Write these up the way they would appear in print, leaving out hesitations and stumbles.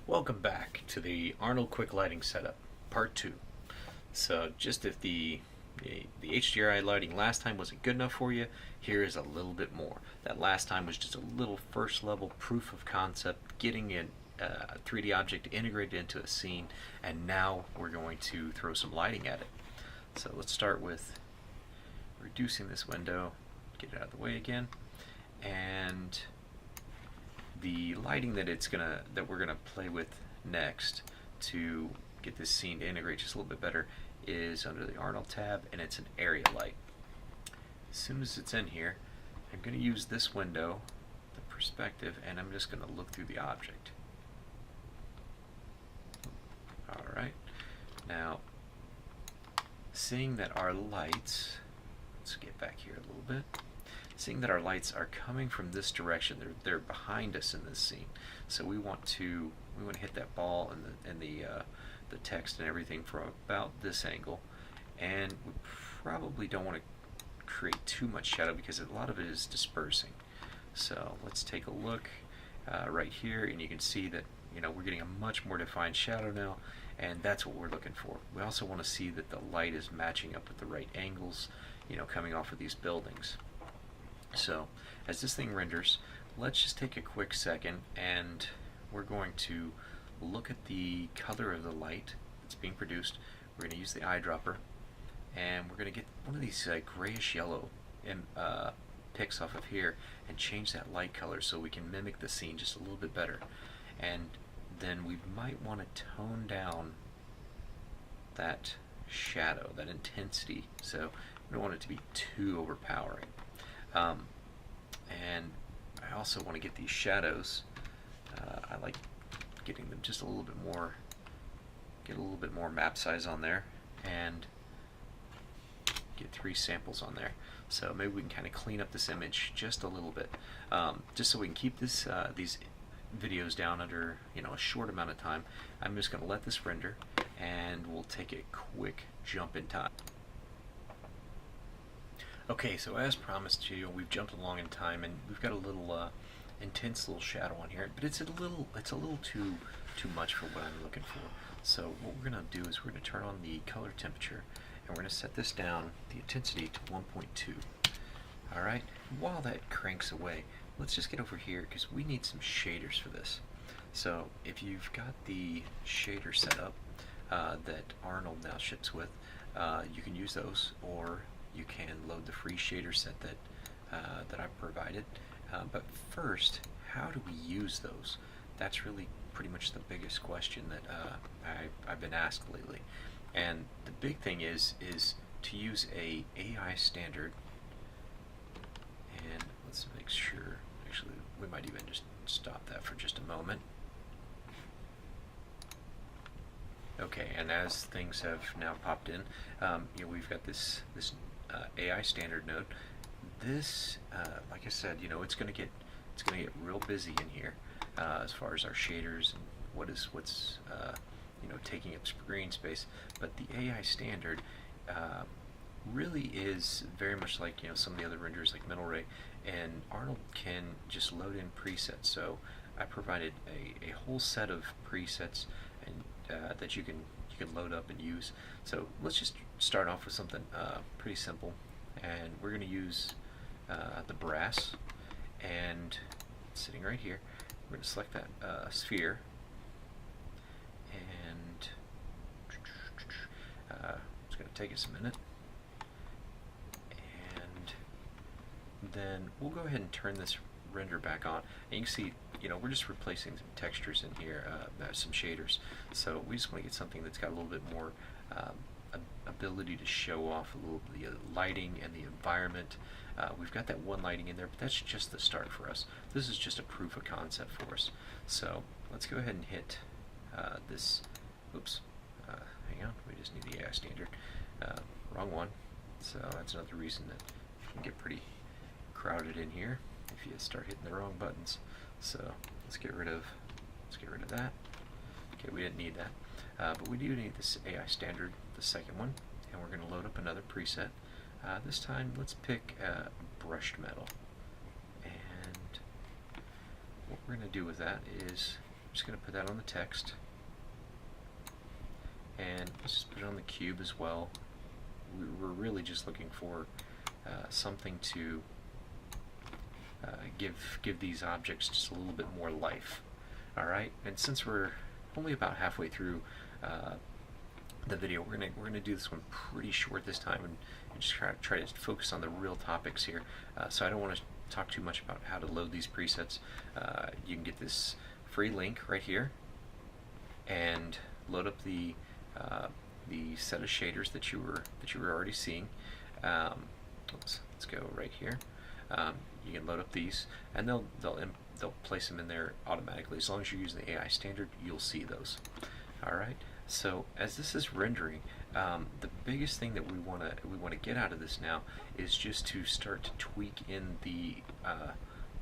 Welcome back to the Arnold Quick Lighting Setup, Part 2. So just if the HDRI lighting last time wasn't good enough for you, here is a little bit more. That last time was just a little first level proof of concept, getting a 3D object integrated into a scene, and now we're going to throw some lighting at it. So let's start with reducing this window, get it out of the way again, and the lighting that we're gonna play with next to get this scene to integrate just a little bit better is under the Arnold tab, and it's an area light. As soon as it's in here, I'm going to use this window, the perspective, and I'm just going to look through the object. Alright, now seeing that our lights, let's get back here a little bit, seeing that our lights are coming from this direction, they're behind us in this scene, so we want to hit that ball and the text and everything from about this angle, and we probably don't want to create too much shadow because a lot of it is dispersing. So let's take a look right here, and you can see that we're getting a much more defined shadow now, and that's what we're looking for. We also want to see that the light is matching up with the right angles, coming off of these buildings. So as this thing renders, let's just take a quick second, and we're going to look at the color of the light that's being produced. We're going to use the eyedropper, and we're going to get one of these grayish yellow picks off of here and change that light color so we can mimic the scene just a little bit better. And then we might want to tone down that shadow, that intensity, so we don't want it to be too overpowering. And I also want to get these shadows, I like getting them just a little bit more, get a little bit more map size on there, and get 3 samples on there. So maybe we can kind of clean up this image just a little bit, just so we can keep this these videos down under a short amount of time. I'm just going to let this render, and we'll take a quick jump in time. Okay, so as promised to you, we've jumped along in time, and we've got a little intense little shadow on here, but it's a little too much for what I'm looking for. So what we're going to do is we're going to turn on the color temperature, and we're going to set this down, the intensity, to 1.2. Alright, while that cranks away, let's just get over here because we need some shaders for this. So if you've got the shader set up that Arnold now ships with, you can use those, or you can load the free shader set that I've provided. But first, how do we use those? That's really pretty much the biggest question that I've been asked lately. And the big thing is to use a AI standard. And let's make sure, actually we might even just stop that for just a moment. Okay, and as things have now popped in, we've got this AI standard node. This, like I said, it's gonna get real busy in here as far as our shaders and what's taking up screen space. But the AI standard really is very much like some of the other renderers like Mental Ray, and Arnold can just load in presets. So I provided a whole set of presets and that you can load up and use. So let's just start off with something pretty simple, and we're going to use the brass, and it's sitting right here. We're going to select that sphere, and it's going to take us a minute, and then we'll go ahead and turn this render back on, and you can see we're just replacing some textures in here, some shaders. So we just want to get something that's got a little bit more ability to show off a little the lighting and the environment. We've got that one lighting in there, but that's just the start for us. This is just a proof of concept for us. So let's go ahead and hit this. Oops, hang on, we just need the AI standard. Wrong one. So that's another reason that it can get pretty crowded in here if you start hitting the wrong buttons. So let's get rid of that. Okay, we didn't need that, but we do need this AI standard, the second one, and we're going to load up another preset. This time, let's pick brushed metal, and what we're going to do with that is just going to put that on the text, and let's just put it on the cube as well. We're really just looking for something to give these objects just a little bit more life. All right, and since we're only about halfway through the video, we're gonna do this one pretty short this time, and just try to focus on the real topics here. So I don't want to talk too much about how to load these presets. You can get this free link right here and load up the set of shaders that you were already seeing. Let's go right here. You can load up these, and they'll place them in there automatically. As long as you're using the AI standard, you'll see those. All right. So as this is rendering, the biggest thing that we want to get out of this now is just to start to tweak in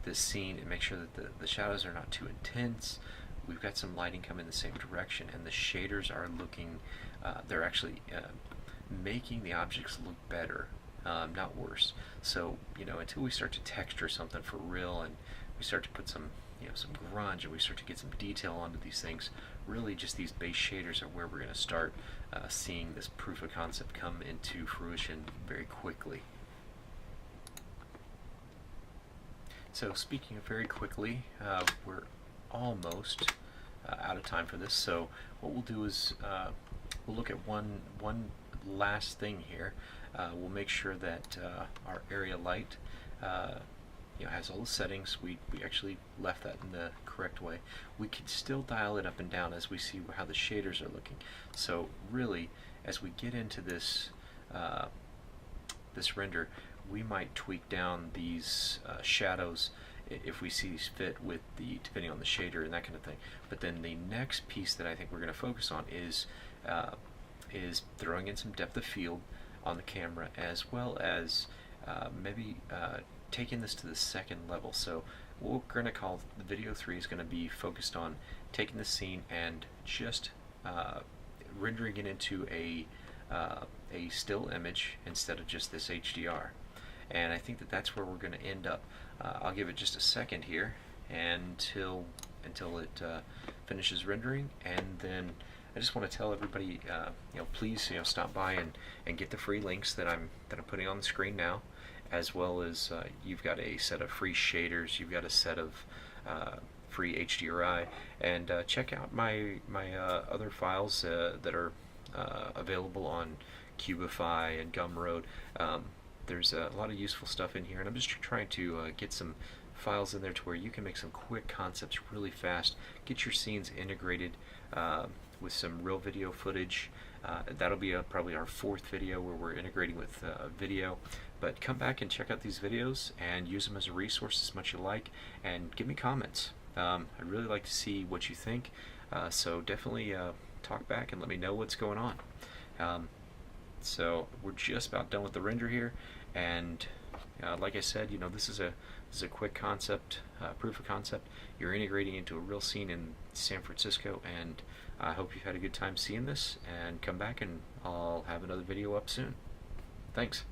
this scene and make sure that the shadows are not too intense. We've got some lighting coming in the same direction, and the shaders are looking, they're actually making the objects look better, not worse. So, until we start to texture something for real, and we start to put some grunge, and we start to get some detail onto these things, really just these base shaders are where we're going to start seeing this proof of concept come into fruition very quickly. So speaking of very quickly, we're almost out of time for this, so what we'll do is we'll look at one last thing here. We'll make sure that our area light has all the settings. We actually left that in the correct way. We can still dial it up and down as we see how the shaders are looking. So really, as we get into this this render, we might tweak down these shadows if we see fit with depending on the shader and that kind of thing. But then the next piece that I think we're going to focus on is throwing in some depth of field on the camera, as well as maybe taking this to the second level. So what we're going to call the video 3 is going to be focused on taking the scene and just rendering it into a still image instead of just this HDR. And I think that's where we're going to end up. I'll give it just a second here until it finishes rendering, and then I just want to tell everybody, please, stop by and get the free links that I'm putting on the screen now, as well as you've got a set of free shaders, you've got a set of free HDRI, and check out my other files that are available on Cubify and Gumroad. There's a lot of useful stuff in here, and I'm just trying to get some files in there to where you can make some quick concepts really fast, get your scenes integrated with some real video footage. That'll be probably our 4th video where we're integrating with video. But come back and check out these videos and use them as a resource as much as you like, and give me comments. I'd really like to see what you think, so definitely talk back and let me know what's going on. So we're just about done with the render here, and like I said, this is a quick concept, proof of concept. You're integrating into a real scene in San Francisco, and I hope you've had a good time seeing this, and come back and I'll have another video up soon. Thanks.